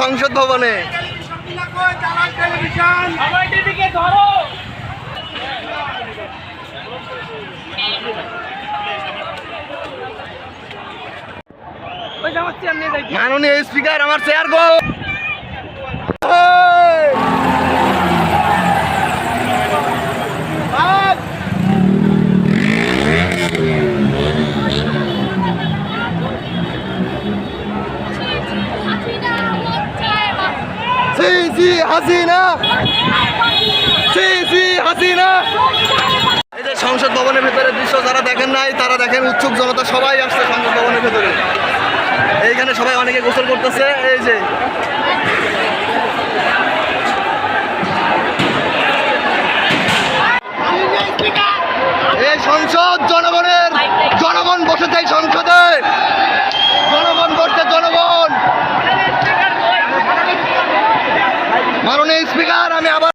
সংসদ ভবনে মাননীয় স্পিকার আমার চেয়ার গো হাসিনা এই যে সংসদ ভবনের ভেতরে দৃশ্য যারা দেখেন নাই তারা দেখেন, উৎসুক জনতা সবাই আসছে সংসদ ভবনের ভেতরে। এইখানে সবাই অনেকে গোসল করতেছে। এই যে